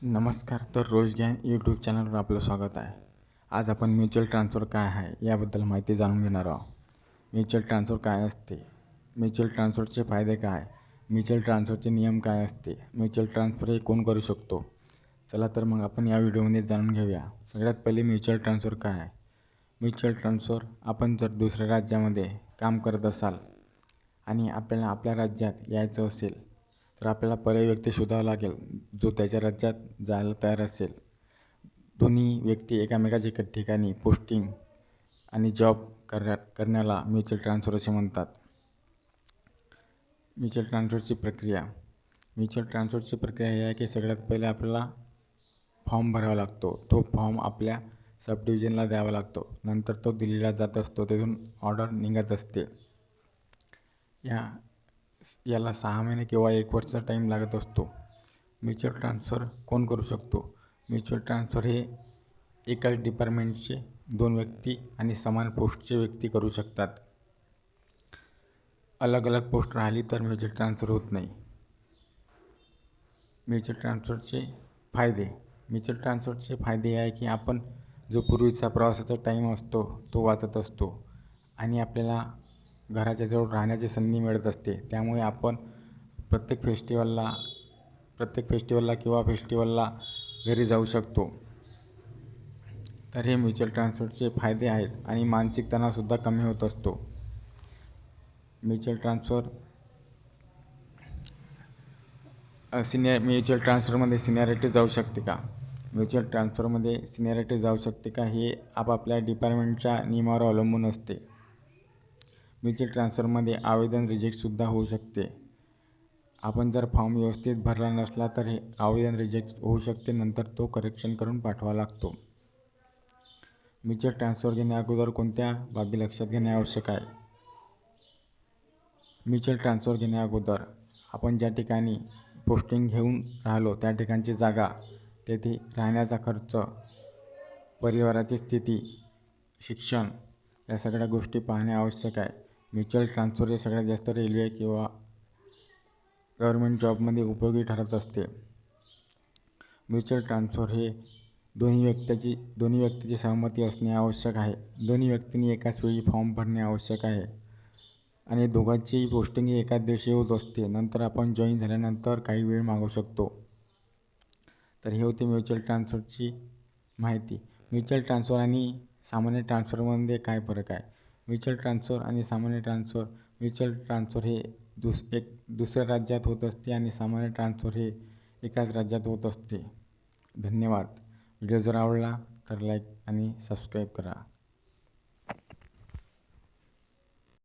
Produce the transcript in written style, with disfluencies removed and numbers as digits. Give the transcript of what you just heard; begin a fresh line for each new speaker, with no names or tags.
नमस्कार. तर रोज ज्ञान यूट्यूब चॅनलवर आपलं स्वागत आहे. आज आपण म्युच्युअल ट्रान्सफर काय आहे याबद्दल माहिती जाणून घेणार आहोत. म्युच्युअल ट्रान्सफर काय असते, म्युच्युअल ट्रान्सफरचे फायदे काय, म्युच्युअल ट्रान्सफरचे नियम काय असते, म्युच्युअल ट्रान्सफर हे कोण करू शकतो. चला तर मग आपण या व्हिडिओमध्ये जाणून घेऊया. सगळ्यात पहिले म्युच्युअल ट्रान्सफर काय आहे. म्युच्युअल ट्रान्सफर, आपण जर दुसऱ्या राज्यामध्ये काम करत असाल आणि आपल्याला आपल्या राज्यात यायचं असेल तर आपल्याला पर्यायी व्यक्ती शोधावा लागेल जो त्याच्या राज्यात जायला तयार असेल. दोन्ही व्यक्ती एकामेकाच्या ठिकाणी पोस्टिंग आणि जॉब करण्याला म्युच्युअल ट्रान्सफर असे म्हणतात. म्युच्युअल ट्रान्सफरची प्रक्रिया. म्युच्युअल ट्रान्सफरची प्रक्रिया ही आहे की सगळ्यात पहिले आपल्याला फॉर्म भरावा लागतो. तो फॉर्म आपल्या सब डिव्हिजनला द्यावा लागतो. नंतर तो दिल्लीला जात असतो, तिथून ऑर्डर निघत असते. याला 6 महिने किंवा 1 वर्षाचा टाईम लागत असतो. म्युच्युअल ट्रान्सफर कोण करू शकतो. म्युच्युअल ट्रान्सफर हे एकाच डिपार्टमेंटचे 2 व्यक्ती आणि समान पोस्टचे व्यक्ती करू शकतात. अलग अलग पोस्ट राहिली तर म्युच्युअल ट्रान्सफर होत नाही. म्युच्युअल ट्रान्सफरचे फायदे. म्युच्युअल ट्रान्सफरचे फायदे हे आहे की आपण जो पूर्वीचा प्रवासाचा टाईम असतो तो वाचत असतो आणि आपल्याला घराच्या जवळ राहण्याची संधी मिळत असते. त्यामुळे आपण प्रत्येक फेस्टिवलला किंवा फेस्टिवलला घरी जाऊ शकतो. तर हे म्युच्युअल ट्रान्सफरचे फायदे आहेत आणि मानसिक तणावसुद्धा कमी होत असतो. म्युच्युअल ट्रान्सफरमध्ये सिनियरिटी जाऊ शकते का. म्युच्युअल ट्रान्सफरमध्ये सिनियरिटी जाऊ शकते का हे आपापल्या डिपार्टमेंटच्या नियमावर अवलंबून असते. म्युच्युअल ट्रान्सफरमध्ये आवेदन रिजेक्टसुद्धा होऊ शकते. आपण जर फॉर्म व्यवस्थित भरला नसला तर हे आवेदन रिजेक्ट होऊ शकते. नंतर तो करेक्शन करून पाठवावा लागतो. म्युच्युअल ट्रान्सफर घेण्या अगोदर कोणत्या बाबी लक्षात घेणे आवश्यक आहे. म्युच्युअल ट्रान्सफर घेण्या अगोदर आपण ज्या ठिकाणी पोस्टिंग घेऊन राहिलो त्या ठिकाणची जागा, तेथे राहण्याचा खर्च, परिवाराची स्थिती, शिक्षण या सगळ्या गोष्टी पाहणे आवश्यक आहे. म्युच्युअल ट्रान्सफर हे सगळ्यात जास्त रेल्वे किंवा गव्हर्नमेंट जॉबमध्ये उपयोगी ठरत असते. म्युच्युअल ट्रान्सफर हे दोन्ही व्यक्तीची सहमती असणे आवश्यक आहे. दोन्ही व्यक्तींनी एकाच वेळी फॉर्म भरणे आवश्यक आहे आणि दोघांचीही पोस्टिंग ही एकाच दिवशी होत असते. नंतर आपण जॉईन झाल्यानंतर काही वेळ मागू शकतो. तर ही होती म्युच्युअल ट्रान्सफरची माहिती. म्युच्युअल ट्रान्सफर आणि सामान्य ट्रान्सफरमध्ये काय फरक आहे. म्युच्युअल ट्रान्सफर आणि सामान्य ट्रान्सफर. म्युच्युअल ट्रान्सफर हे दुसऱ्या राज्यात होत असते आणि सामान्य ट्रान्सफर हे एकाच राज्यात होत असते. धन्यवाद. व्हिडिओ जर आवडला तर लाईक आणि सबस्क्राईब करा.